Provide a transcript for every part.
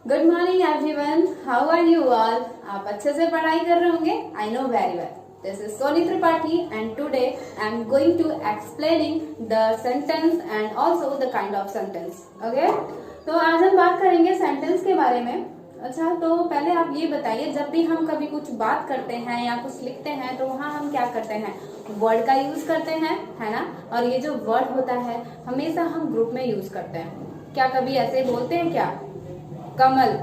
Good morning everyone, how are you all. आप अच्छे से पढ़ाई कर रहे होंगे, I know very well. This is Soni Tripathi and today I am going to explaining the sentence and also the kind of sentence. Okay, तो आज हम बात करेंगे सेंटेंस के बारे में। अच्छा, तो पहले आप ये बताइए, जब भी हम कभी कुछ बात करते हैं या कुछ लिखते हैं तो वहाँ हम क्या करते हैं, वर्ड का यूज करते हैं, है ना। और ये जो वर्ड होता है हमेशा हम ग्रुप में यूज करते हैं। क्या कभी ऐसे बोलते हैं क्या, कमल?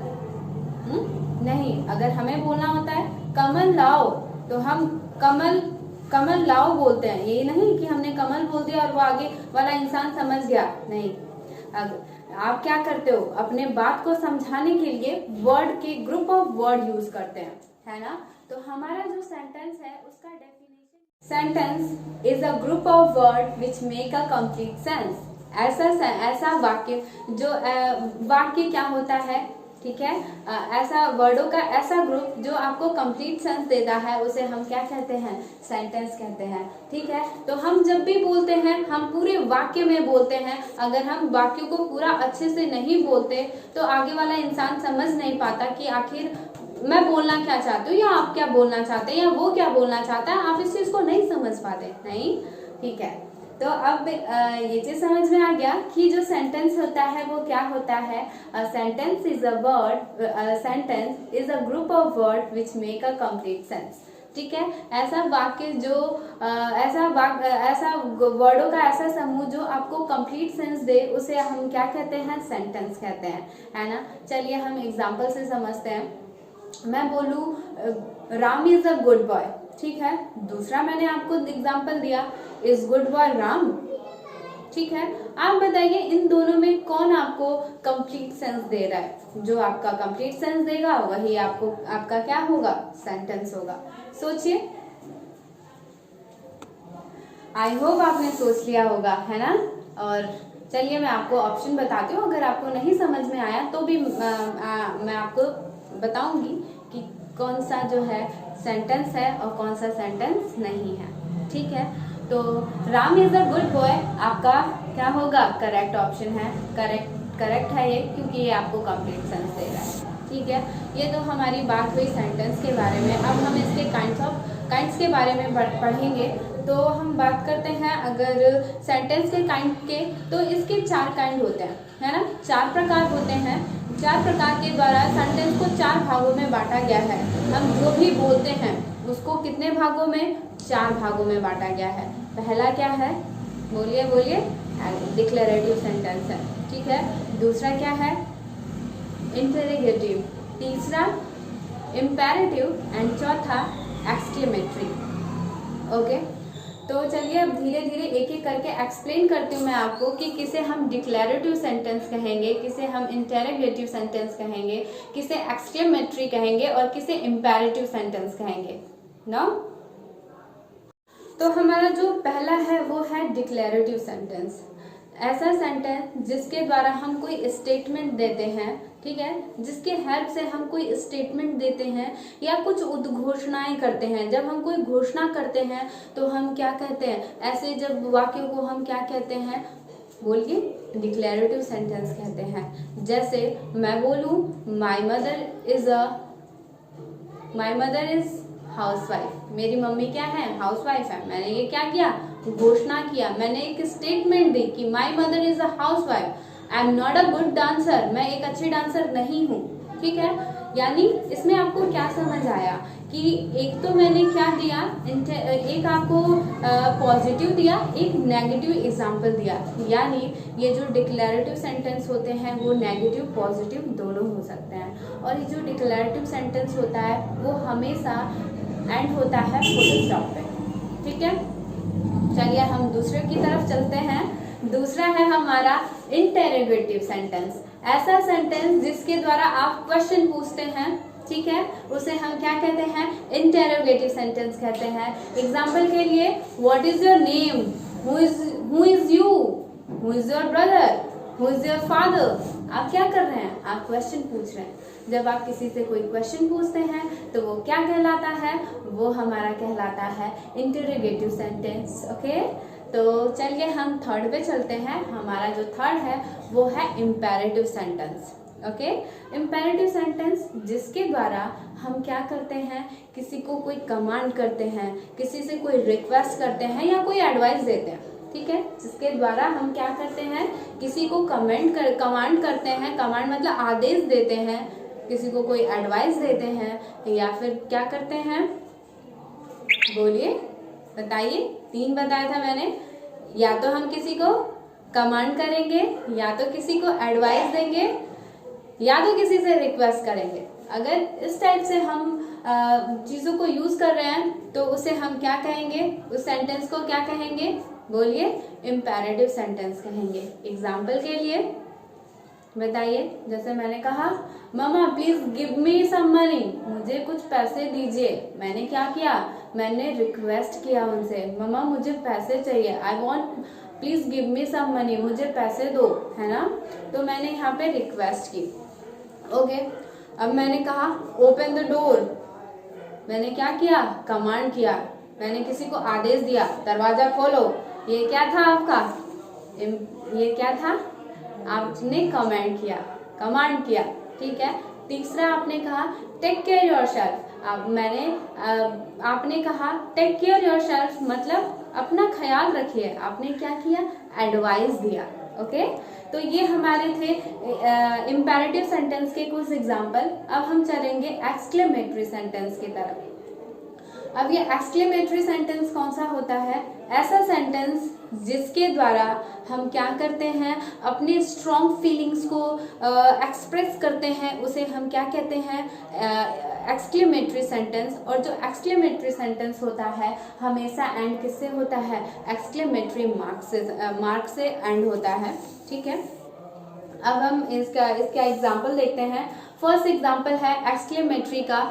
नहीं। अगर हमें बोलना होता है कमल लाओ तो हम कमल कमल लाओ बोलते हैं। ये नहीं कि हमने कमल बोल दिया और वो आगे वाला इंसान समझ गया, नहीं। आप क्या करते हो, अपने बात को समझाने के लिए वर्ड के ग्रुप ऑफ वर्ड यूज करते हैं, है ना। तो हमारा जो सेंटेंस है उसका definition, sentence is a group of word which make a complete sense. ऐसा वाक्य जो वाक्य क्या होता है, ठीक है, ऐसा वर्डों का ऐसा ग्रुप जो आपको कंप्लीट सेंस देता है, उसे हम क्या कहते हैं, सेंटेंस कहते हैं। ठीक है, तो हम जब भी बोलते हैं हम पूरे वाक्य में बोलते हैं। अगर हम वाक्य को पूरा अच्छे से नहीं बोलते तो आगे वाला इंसान समझ नहीं पाता कि आखिर मैं बोलना क्या चाहती हूँ या आप क्या बोलना चाहते हैं या वो क्या बोलना चाहता है। आप इस चीज को नहीं समझ पाते, नहीं। ठीक है, तो अब ये चीज समझ में आ गया कि जो सेंटेंस होता है वो क्या होता है। Sentence is a word, sentence is a group of word which make a complete sense. ठीक है, ऐसा वाक्य जो ऐसा वर्डों का ऐसा समूह जो आपको कंप्लीट सेंस दे, उसे हम क्या कहते हैं, सेंटेंस कहते हैं, है ना। चलिए हम एग्जांपल से समझते हैं। मैं बोलूं Ram is a good boy, ठीक है। दूसरा मैंने आपको एग्जांपल दिया, इज गुड बॉय राम। ठीक है, आप बताइए इन दोनों में कौन आपको कंप्लीट सेंस दे रहा है। जो आपका कंप्लीट सेंस देगा वही आपका क्या होगा, सेंटेंस होगा। सोचिए, आई होप आपने सोच लिया होगा, है ना। और चलिए मैं आपको ऑप्शन बताती हूँ। अगर आपको नहीं समझ में आया तो भी मैं आपको बताऊंगी कि कौन सा जो है सेंटेंस है और कौन सा सेंटेंस नहीं है। ठीक है, तो Ram is a good boy आपका क्या होगा, करेक्ट ऑप्शन है। करेक्ट है ये, क्योंकि ये आपको कंप्लीट सेंस दे रहा है। ठीक है, ये तो हमारी बात हुई सेंटेंस के बारे में। अब हम इसके काइंड्स के बारे में पढ़ेंगे। तो हम बात करते हैं अगर सेंटेंस के काइंड के, तो इसके 4 काइंड होते हैं, है ना। 4 प्रकार होते हैं। 4 प्रकार के द्वारा सेंटेंस को 4 भागों में बांटा गया है। हम जो भी बोलते हैं उसको कितने भागों में, 4 भागों में बांटा गया है। पहला क्या है, बोलिए बोलिए, डिक्लेरेटिव सेंटेंस है। ठीक है, दूसरा क्या है, इंटेरोगेटिव, तीसरा इम्पेरेटिव एंड चौथा एक्सक्लेमेटरी। ओके, तो चलिए अब धीरे धीरे एक एक करके एक्सप्लेन करती हूँ मैं आपको कि किसे हम डिक्लेरेटिव सेंटेंस कहेंगे, किसे हम इंटेरोगेटिव सेंटेंस कहेंगे, किसे एक्सक्लेमेटरी कहेंगे और किसे इम्पेरेटिव सेंटेंस कहेंगे ना। तो हमारा जो पहला है वो है डिक्लेरेटिव सेंटेंस। ऐसा सेंटेंस जिसके द्वारा हम कोई स्टेटमेंट देते हैं, ठीक है, जिसके हेल्प से हम कोई स्टेटमेंट देते हैं या कुछ उद्घोषणाएं करते हैं। जब हम कोई घोषणा करते हैं तो हम क्या कहते हैं, ऐसे जब वाक्यों को हम क्या कहते हैं, बोलिए, डिक्लेरेटिव सेंटेंस कहते हैं। जैसे मैं बोलूं माई मदर इज हाउसवाइफ, मेरी मम्मी क्या है, हाउसवाइफ है। मैंने ये क्या किया, घोषणा किया, मैंने एक स्टेटमेंट दी कि my mother is a housewife. I am not a good dancer, मैं एक अच्छी डांसर नहीं हूँ। ठीक है, यानी इसमें आपको क्या समझ आया कि एक तो मैंने क्या दिया, एक आपको पॉजिटिव दिया, एक नेगेटिव एग्जाम्पल दिया। यानी ये जो डिक्लेरेटिव सेंटेंस होते हैं वो नेगेटिव पॉजिटिव दोनों हो सकते हैं। और ये जो डिक्लेरेटिव सेंटेंस होता है वो हमेशा एंड होता है फुल स्टॉप पे। ठीक है, चलिए हम दूसरे की तरफ चलते हैं। दूसरा है हमारा इंटेरोगेटिव सेंटेंस। ऐसा सेंटेंस जिसके द्वारा आप क्वेश्चन पूछते हैं, ठीक है, उसे हम क्या कहते हैं, इंटेरोगेटिव सेंटेंस कहते हैं। एग्जाम्पल के लिए, what is your name, who is you, who is your brother, who is your father. आप क्या कर रहे हैं, आप क्वेश्चन पूछ रहे हैं। जब आप किसी से कोई क्वेश्चन पूछते हैं तो वो क्या कहलाता है, वो हमारा कहलाता है इंटेरोगेटिव सेंटेंस। ओके, तो चलिए हम थर्ड पे चलते हैं। हमारा जो थर्ड है वो है imperative sentence. Okay. Imperative sentence जिसके द्वारा हम क्या करते हैं, किसी को कोई कमांड करते हैं, किसी से कोई रिक्वेस्ट करते हैं या कोई एडवाइस देते हैं, ठीक है, जिसके द्वारा हम क्या करते हैं, किसी को कमांड करते हैं, कमांड मतलब आदेश देते हैं, किसी को कोई एडवाइस देते हैं या फिर क्या करते हैं, बोलिए बताइए। 3 बताया था मैंने, या तो हम किसी को कमांड करेंगे, या तो किसी को एडवाइस देंगे, या तो किसी से रिक्वेस्ट करेंगे। अगर इस टाइप से हम चीजों को यूज कर रहे हैं तो उसे हम क्या कहेंगे, उस सेंटेंस को क्या कहेंगे, बोलिए इम्पेरेटिव सेंटेंस कहेंगे। एग्जाम्पल के लिए बताइए, जैसे मैंने कहा मम्मा please give me some money, मुझे कुछ पैसे दीजिए। मैंने क्या किया, मैंने रिक्वेस्ट किया उनसे, मम्मा मुझे पैसे चाहिए, I want please give me some money, मुझे पैसे दो, है ना। तो मैंने यहाँ पे रिक्वेस्ट की, ओके। अब मैंने कहा ओपन द डोर, मैंने क्या किया, कमांड किया, मैंने किसी को आदेश दिया दरवाजा खोलो। ये क्या था आपका, ये क्या था, आपने कमांड किया, ठीक है। तीसरा आपने कहा टेक केयर योरसेल्फ, आपने कहा टेक केयर योरसेल्फ मतलब अपना ख्याल रखिए, आपने क्या किया, एडवाइस दिया, ओके। तो ये हमारे थे इम्पेरेटिव सेंटेंस के कुछ एग्जाम्पल। अब हम चलेंगे एक्सक्लेमेटरी सेंटेंस की तरफ। अब ये एक्सक्लेमेटरी सेंटेंस कौन सा होता है, ऐसा सेंटेंस जिसके द्वारा हम क्या करते हैं, अपने स्ट्रॉन्ग फीलिंग्स को एक्सप्रेस करते हैं, उसे हम क्या कहते हैं, एक्सक्लेमेटरी सेंटेंस। और जो एक्सक्लेमेटरी सेंटेंस होता है हमेशा एंड किससे होता है, एक्सक्लेमेटरी मार्क से एंड होता है, ठीक है। अब हम इसका एग्जाम्पल देखते हैं। फर्स्ट एग्जाम्पल है एक्सक्लेमेटरी का,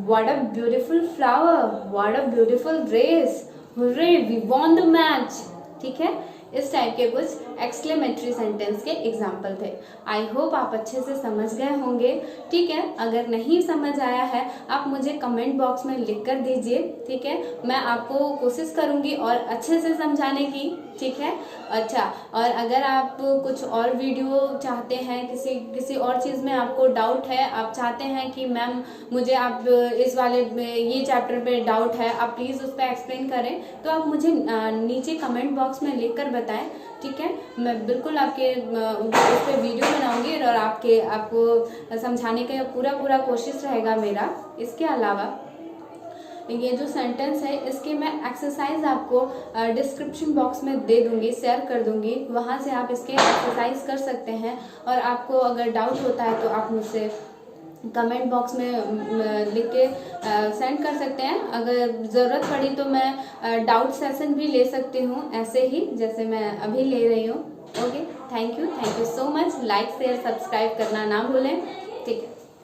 What a beautiful flower, what a beautiful dress, hooray, we won the match, ठीक है। इस टाइप के कुछ एक्सक्लेमेटरी सेंटेंस के एग्जाम्पल थे। आई होप आप अच्छे से समझ गए होंगे, ठीक है। अगर नहीं समझ आया है आप मुझे कमेंट बॉक्स में लिख कर दीजिए, ठीक है। मैं आपको कोशिश करूंगी और अच्छे से समझाने की, ठीक है। अच्छा, और अगर आप कुछ और वीडियो चाहते हैं, किसी और चीज़ में आपको डाउट है, आप चाहते हैं कि मैम मुझे आप इस वाले ये चैप्टर पे डाउट है, आप प्लीज़ उस पर एक्सप्लेन करें, तो आप मुझे नीचे कमेंट बॉक्स में लिख कर बताएं, ठीक है। मैं बिल्कुल आपके उस पर वीडियो बनाऊंगी और आपको समझाने का पूरा कोशिश रहेगा मेरा। इसके अलावा ये जो सेंटेंस है इसके मैं एक्सरसाइज आपको डिस्क्रिप्शन बॉक्स में दे दूंगी, शेयर कर दूंगी, वहाँ से आप इसके एक्सरसाइज कर सकते हैं। और आपको अगर डाउट होता है तो आप मुझसे कमेंट बॉक्स में लिख के सेंड कर सकते हैं। अगर ज़रूरत पड़ी तो मैं डाउट सेशन भी ले सकती हूँ, ऐसे ही जैसे मैं अभी ले रही हूँ। Okay, thank you so much. Like share subscribe करना ना भूलें, ठीक है।